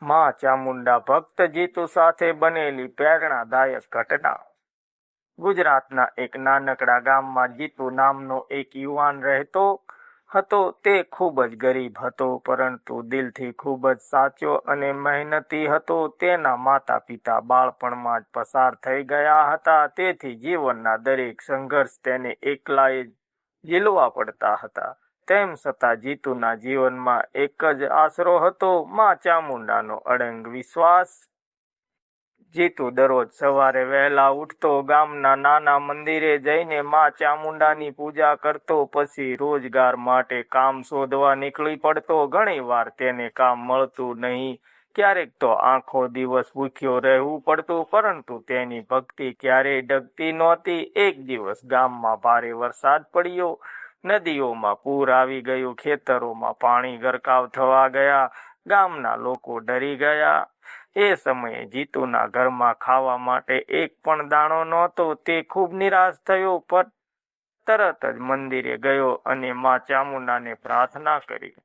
માં ચામુંડા ભક્ત જીતુ સાથે બનેલી પ્રેરણાદાયક ઘટના। ગુજરાતના એક નાનકડા ગામમાં જીતુ નામનો એક યુવાન રહેતો હતો। તે ખૂબ જ ગરીબ હતો, પરંતુ દિલથી ખૂબ જ સાચો અને મહેનતી હતો। તેના માતા પિતા બાળપણમાં જ પસાર થઈ ગયા હતા, તેથી જીવનના દરેક સંઘર્ષ તેને એકલાએ જ ઝીલવા પડતા હતા। તેમ છતાં જીતુના જીવનમાં એક જ આશરો હતો, માં ચામુંડાનો અડંગ વિશ્વાસ। જીતુ દરરોજ સવારે વહેલા ઉઠતો, ગામના નાના મંદિરે જઈને માં ચામુંડાની પૂજા કરતો, પછી રોજગાર માટે કામ શોધવા નીકળી પડતો। ઘણીવાર તેને કામ મળતું નહીં, ક્યારેક તો આખો દિવસ ભૂખ્યો રહેવું પડતું, પરંતુ તેની ભક્તિ ક્યારેય ડગતી નહોતી। એક દિવસ ગામમાં ભારે વરસાદ પડ્યો, નદીઓમાં પૂર આવી ગયું, ખેતરોમાં પાણી ગરકાવ થવા ગયા, ગામના લોકો ડરી ગયા। એ સમયે જીતુના ઘરમાં ખાવા માટે એક પણ દાણો નહોતો। તે ખૂબ નિરાશ થયો, પણ તરત જ મંદિરે ગયો અને માં ચામુંડાને પ્રાર્થના કરી।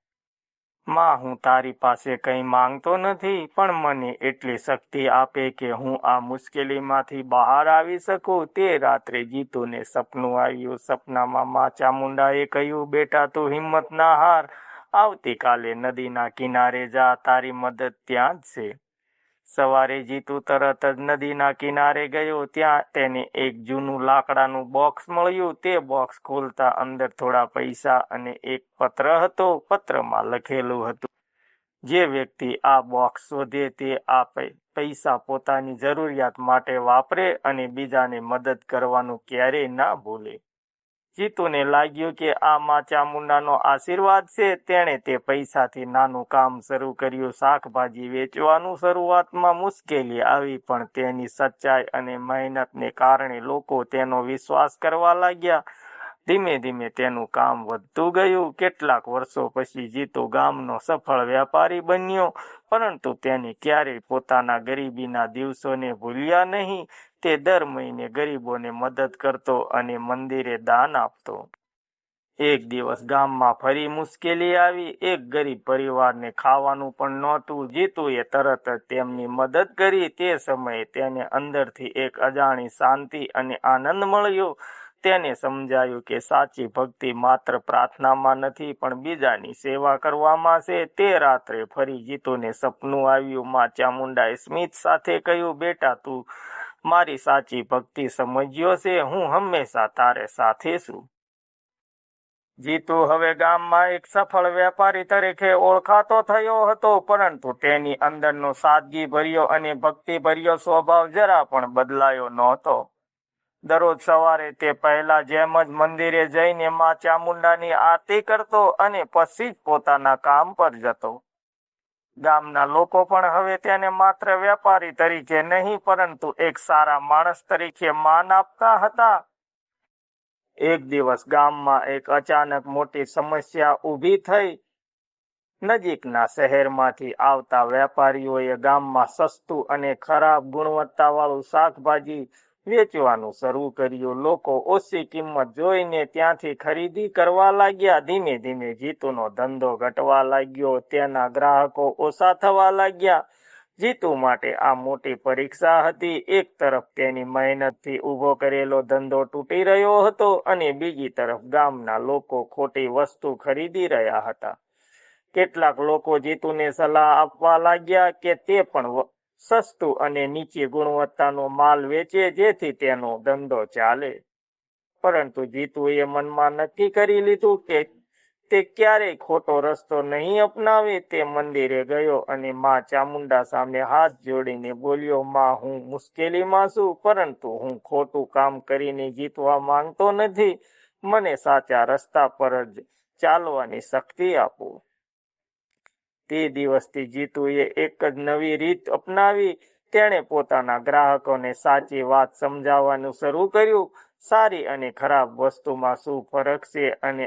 માં, હું તારી પાસે કંઈ માંગતો નથી, પણ મને એટલી શક્તિ આપે કે હું આ મુશ્કેલીમાંથી બહાર આવી શકું। તે રાત્રે જીતુને સપનું આવ્યું। સપનામાં માં ચામુંડાએ કહ્યું, બેટા, તું હિંમત ના હાર, આવતીકાલે નદીના કિનારે જા, તારી મદદ ત્યાં જ છે। સવારે જીતુ તરત જ નદીના કિનારે ગયો। ત્યાં તેને એક જૂનું લાકડાનું બોક્સ મળ્યું। તે બોક્સ ખોલતા અંદર થોડા પૈસા અને એક પત્ર હતો। પત્રમાં લખેલું હતું, જે વ્યક્તિ આ બોક્સ શોધે તે આ પૈસા પોતાની જરૂરિયાત માટે વાપરે અને બીજાને મદદ કરવાનું ક્યારેય ના ભૂલે। જીતુને લાગ્યું કે આ માં ચામુંડાનો આશીર્વાદ છે। તેણે તે પૈસાથી નાનું કામ શરૂ કર્યું, શાકભાજી વેચવાનું। શરૂઆતમાં મુશ્કેલી આવી, પણ તેની સચ્ચાઈ અને મહેનતને કારણે લોકો તેનો વિશ્વાસ કરવા લાગ્યા। ધીમે ધીમે તેનું કામ વધતું ગયું। કેટલાક વર્ષો પછી જીતુ ગામનો સફળ વેપારી બન્યો, પરંતુ તેને ક્યારેય પોતાના ગરીબીના દિવસોને ભૂલ્યા નહીં। તે દર મહિને ગરીબોને મદદ કરતો અને મંદિરે દાન આપતો। એક દિવસ ગામમાં ફરી મુશ્કેલી આવી। એક ગરીબ પરિવારને ખાવાનું પણ નહોતું। જીતુએ તરત જ તેમની મદદ કરી। તે સમયે તેને અંદરથી એક અજાણી શાંતિ અને આનંદ મળ્યો। તેને સમજાયું કે સાચી ભક્તિ માત્ર પ્રાર્થનામાં નથી, પણ બીજાની સેવા કરવામાં છે। તે રાત્રે ફરી જીતુને સપનું આવ્યું। માં ચામુંડાએ સ્મિત સાથે કહ્યું, બેટા, તું મારી સાચી ભક્તિ સમજ્યો છે, હું હંમેશા તારે સાથે છું। જીતુ હવે ગામમાં એક સફળ વેપારી તરીકે ઓળખાતો થયો હતો, પરંતુ તેની અંદરનો સાદગીભર્યો અને ભક્તિભર્યો સ્વભાવ જરા પણ બદલાયો નહોતો। દરરોજ સવારે તે પહેલા જેમ જ મંદિરે જઈને માં ચામુંડાની આરતી કરતો અને પછી જ પોતાના કામ પર જતો। ગામના લોકો પણ હવે તેને માત્ર વેપારી તરીકે નહીં, પરંતુ એક સારા માણસ તરીકે માન આપતા હતા। એક દિવસ ગામમાં એક અચાનક મોટી સમસ્યા ઊભી થઈ। નજીકના શહેરમાંથી આવતા વેપારીઓએ ગામમાં સસ્તું અને ખરાબ ગુણવત્તાવાળું શાકભાજી વેચવાનું શરૂ કર્યું। લોકો ઓછી કિંમત જોઈને ત્યાંથી ખરીદી કરવા લાગ્યા। ધીમે ધીમે જીતુનો ધંધો ઘટવા લાગ્યો, તેના ગ્રાહકો ઓછા થવા લાગ્યા। જીતુ માટે આ મોટી પરીક્ષા હતી। એક તરફ તેની મહેનતથી ઊભો કરેલો ધંધો તૂટી રહ્યો હતો, અને બીજી તરફ ગામના લોકો ખોટી વસ્તુ ખરીદી રહ્યા હતા। કેટલાક લોકો જીતુને સલાહ આપવા લાગ્યા કે તે પણ સસ્તું અને નીચી ગુણવત્તાનો માલ વેચે, જેથી તેનો ધંધો ચાલે। પરંતુ જીતુએ મનમાં નક્કી કરી લીધું કે તે ક્યારેય ખોટો રસ્તો નહીં અપનાવે। તે મંદિરે ગયો અને માં ચામુંડા સામે હાથ જોડીને બોલ્યો, માં, હું મુશ્કેલીમાં છું, પરંતુ હું ખોટું કામ કરીને જીતવા માંગતો નથી। મને સાચા રસ્તા પર જ ચાલવાની શક્તિ આપો। તે દિવસથી જીતુએ એક જ નવી રીત અપનાવી। તેણે પોતાના ગ્રાહકોને સાચી વાત સમજાવવાનું શરૂ કર્યું। સારી અને ખરાબ વસ્તુમાં શું ફરક છે અને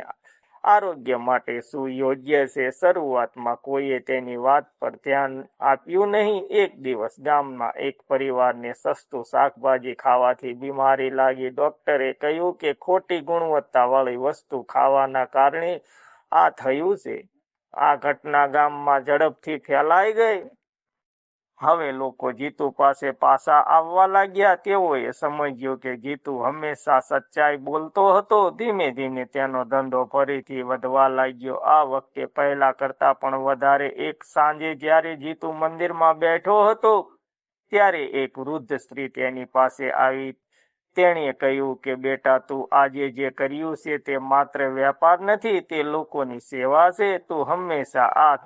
આરોગ્ય માટે શું યોગ્ય છે। શરૂઆતમાં કોઈએ તેની વાત પર ધ્યાન આપ્યું નહીં। એક દિવસ ગામમાં એક પરિવારને સસ્તું શાકભાજી ખાવાથી બીમારી લાગી। ડોક્ટરે કહ્યું કે ખોટી ગુણવત્તાવાળી વસ્તુ ખાવાના કારણે આ થયું છે। આ ઘટના ગામમાં ઝડપથી ફેલાઈ ગઈ। હવે લોકો જીતુ પાસે પાછા આવવા લાગ્યા. તેઓએ સમજ્યું કે જીતુ હંમેશા સચ્ચાઈ બોલતો હતો. ધીમે ધીમે તેનો ધંધો ફરીથી વધવા લાગ્યો. આ વખતે પહેલા કરતા પણ વધારે. એક સાંજે જ્યારે જીતુ મંદિરમાં બેઠો હતો ત્યારે એક વૃદ્ધ સ્ત્રી તેની પાસે આવી. તેણે કહ્યું કે બેટા, તું આજે જે કર્યું છે તે માત્ર વેપાર નથી, તે લોકોની સેવા છે. તું હંમેશા આ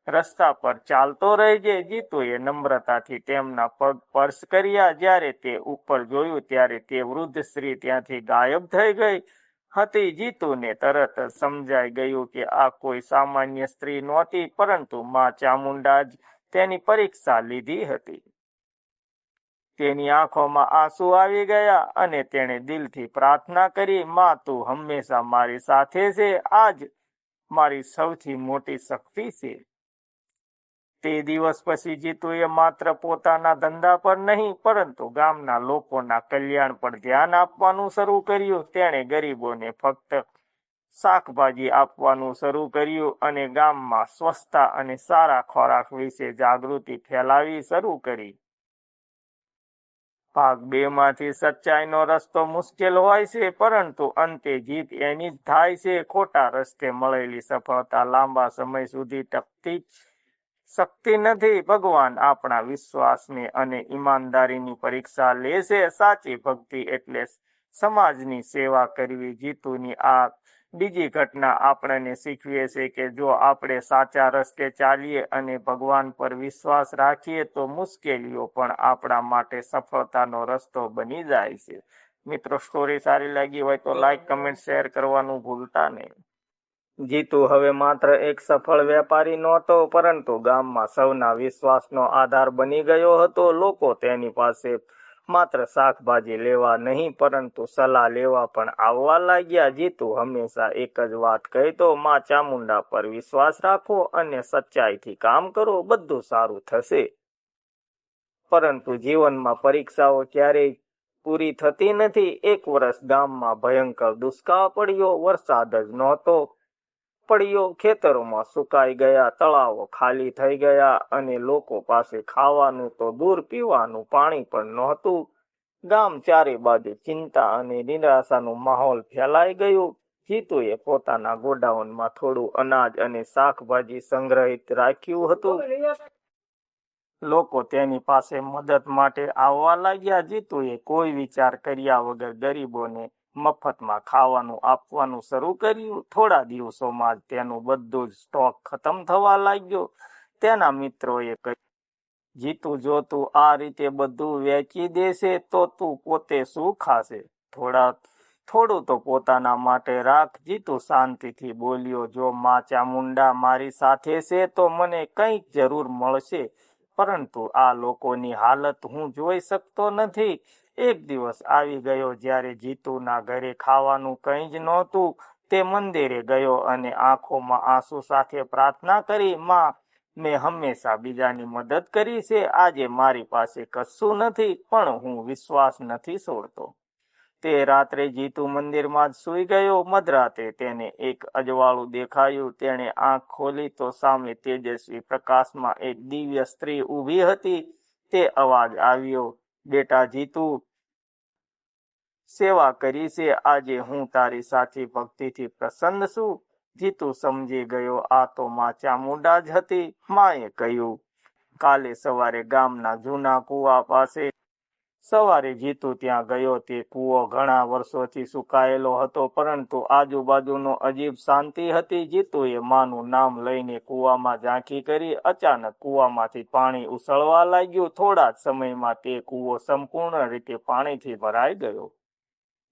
રસ્તા પર ચાલતો રહેજે. જીતુએ નમ્રતાથી તેમના પગ સ્પર્શ કર્યા. જ્યારે તે ઉપર જોયું ત્યારે તે વૃદ્ધ સ્ત્રી ત્યાંથી ગાયબ થઈ ગઈ હતી. જીતુને તરત જ સમજાઈ ગયું કે આ કોઈ સામાન્ય સ્ત્રી નહોતી, પરંતુ માં ચામુંડા જ તેની પરીક્ષા લીધી હતી. તેની આંખોમાં આંસુ આવી ગયા અને તેણે દિલથી પ્રાર્થના કરી, માં, તું હંમેશા મારી સાથે છે. આ જ મારી સૌથી મોટી શક્તિ છે. તે દિવસ પછી જીતુએ માત્ર પોતાના ધંધા પર નહીં, પરંતુ ગામના લોકોના કલ્યાણ પર ધ્યાન આપવાનું શરૂ કર્યું. તેણે ગરીબોને ફક્ત શાકભાજી આપવાનું શરૂ કર્યું અને ગામમાં સ્વચ્છતા અને સારા ખોરાક વિશે જાગૃતિ ફેલાવી શરૂ કરી. ભાગ 2 માંથી સચ્ચાઈનો રસ્તો મુશ્કેલ હોય છે, પરંતુ અંતે જીત એની જ થાય છે. ખોટા રસ્તે મળેલી સફળતા લાંબા સમય સુધી ટકતી શકતી નથી. ભગવાન આપણા વિશ્વાસને અને ઈમાનદારીની પરીક્ષા લે છે. સાચી ભક્તિ એટલે સમાજની સેવા કરવી. જીતુની આ બીજી ઘટના આપણને શીખવે છે કે જો આપણે સાચા રસ્તે ચાલીએ અને ભગવાન પર વિશ્વાસ રાખીએ તો મુશ્કેલીઓ પણ આપણા માટે સફળતાનો રસ્તો બની જાય છે. મિત્રો, સ્ટોરી સારી લાગી હોય તો લાઈક, કમેન્ટ, શેર કરવાનું ભૂલતા નહીં. જીતુ હવે માત્ર એક સફળ વેપારી નહોતો, પરંતુ ગામમાં સૌના વિશ્વાસનો આધાર બની ગયો હતો. લોકો તેની પાસે માત્ર શાકભાજી લેવા નહીં, પરંતુ સલાહ લેવા પણ આવવા લાગ્યા. જીતુ હંમેશા એક જ વાત કહેતો, માં ચામુંડા પર વિશ્વાસ રાખો અને સચ્ચાઈથી કામ કરો, બધું સારું થશે. પરંતુ જીવનમાં પરીક્ષાઓ ક્યારેય પૂરી થતી નથી. એક વર્ષ ગામમાં ભયંકર દુષ્કાળ પડ્યો. વરસાદ જ નહોતો પડ્યો. ખેતરોમાં સુકાઈ ગયા, તળાવો ખાલી થઈ ગયા અને લોકો પાસે ખાવાનું તો દૂર, પીવાનું પાણી પણ નહોતું. ગામ ચારે બાજુ ચિંતા અને નિરાશાનું માહોલ ફેલાઈ ગયું. જીતુએ પોતાના ગોડાઉનમાં થોડું અનાજ અને શાકભાજી સંગ્રહિત રાખ્યું હતું. લોકો તેની પાસે મદદ માટે આવવા લાગ્યા. જીતુએ કોઈ વિચાર કર્યા વગર ગરીબોને મફતમાં ખાવાનું આપવાનું શરૂ કર્યું. થોડા દિવસોમાં જ તેનું બધું જ સ્ટોક ખતમ થવા લાગ્યો. તેના મિત્રોએ કહ્યું, જીતુ, જો તું આ રીતે બધું વેચી દેશે તો તું પોતે શું ખાશે? થોડું તો પોતાના માટે રાખ. જીતુ શાંતિથી બોલ્યો, જો માં ચામુંડા મારી સાથે છે તો મને કંઈક જરૂર મળશે, પરંતુ આ લોકોની હાલત હું જોઈ શકતો નથી. એક દિવસ આવી ગયો જ્યારે જીતુના ઘરે ખાવાનું કંઈ જ નહોતું. તે મંદિરે ગયો અને આંખોમાં આંસુ સાથે પ્રાર્થના કરી, માં, મેં હંમેશા બીજાની મદદ કરી છે. આજે મારી પાસે કશું નથી, પણ હું વિશ્વાસ નથી છોડતો. તે રાત્રે જીતુ મંદિરમાં જ સૂઈ ગયો. મધરાતે તેને એક અજવાળું દેખાયું. તેણે આંખ ખોલી તો સામે તેજસ્વી પ્રકાશમાં એક દિવ્ય સ્ત્રી ઊભી હતી. તે અવાજ આવ્યો, બેટા જીતુ, સેવા કરી છે. આજે હું તારી સાચી ભક્તિથી પ્રસન્ન છું. જીતુ સમજી ગયો, આ તો માં ચામુંડા જ હતી. માએ કહ્યું, કાલે સવારે ગામના જૂના કૂવા પાસે. સવારે જીતુ ત્યાં ગયો. તે કૂવો ઘણા વર્ષોથી સુકાયેલો હતો, પરંતુ આજુબાજુનો અજીબ શાંતિ હતી. જીતુએ માનું નામ લઈને કૂવામાં ઝાંખી કરી. અચાનક કૂવામાંથી પાણી ઉછળવા લાગ્યું. થોડા જ સમયમાં તે કૂવો સંપૂર્ણ રીતે પાણીથી ભરાઈ ગયો.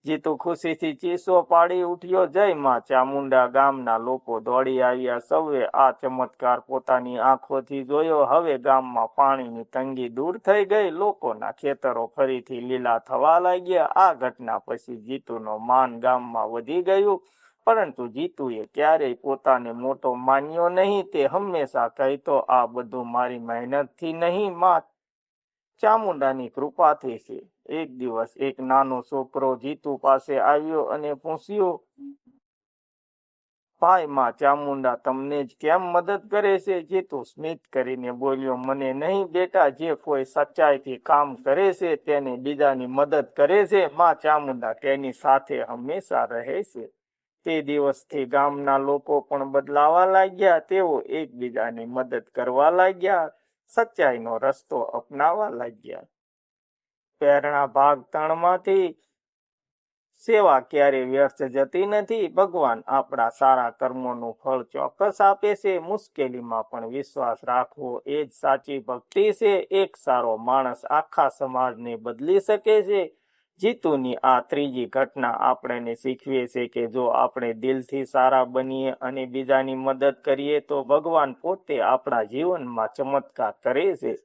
જીતુ ખુશીથી ચીસો પાડી ઉઠ્યો, જય માં ચામુંડા. ગામના લોકો દોડી આવ્યા. સૌએ આ ચમત્કાર પોતાની આંખોથી જોયો. હવે ગામમાં પાણીની તંગી દૂર થઈ ગઈ. લોકોના ખેતરો ફરીથી લીલા થવા લાગ્યા. આ ઘટના પછી જીતુનો માન ગામમાં વધી ગયું, પરંતુ જીતુએ ક્યારેય પોતાને મોટો માન્યો નહીં. તે હંમેશા કહેતો, આ બધું મારી મહેનતથી નહીં, માં ચામુંડાની કૃપાથી છે. એક દિવસ એક નાનો છોકરો જીતુ પાસે આવ્યો અને પૂછ્યું, ભાઈ માં ચામુંડા તમને જ કેમ મદદ કરે છે? જીતુ સ્મિત કરીને બોલ્યો, મને નહીં બેટા, જે કોઈ સચ્ચાઈથી કામ કરે છે તેને બીજાની મદદ કરે છે, માં ચામુંડા તેની સાથે હંમેશા રહે છે. તે દિવસથી ગામના લોકો પણ બદલાવા લાગ્યા. તેઓ એકબીજાની મદદ કરવા લાગ્યા, સચ્ચાઈનો રસ્તો અપનાવવા લાગ્યા. પ્રેરણા ભાગ 3માંથી સેવા ક્યારે વ્યર્થ જતી નથી. ભગવાન આપણા સારા કર્મોનું ફળ ચોક્કસ આપે છે. મુશ્કેલીમાં પણ વિશ્વાસ રાખવો એ જ સાચી ભક્તિ છે. એક સારો માણસ આખા સમાજને બદલી શકે છે. જીતુની આ ત્રીજી ઘટના આપણને શીખવે છે કે જો આપણે દિલથી સારા બનીએ અને બીજાની મદદ કરીએ તો ભગવાન પોતે આપણા જીવનમાં ચમત્કાર કરે છે.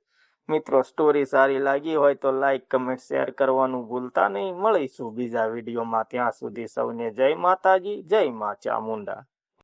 મિત્રો, સ્ટોરી સારી લાગી હોય તો લાઈક, કમેન્ટ, શેર કરવાનું ભૂલતા નહીં. મળીશું બીજા વિડીયોમાં. ત્યાં સુધી સૌને જય માતાજી, જય મા ચામુંડા.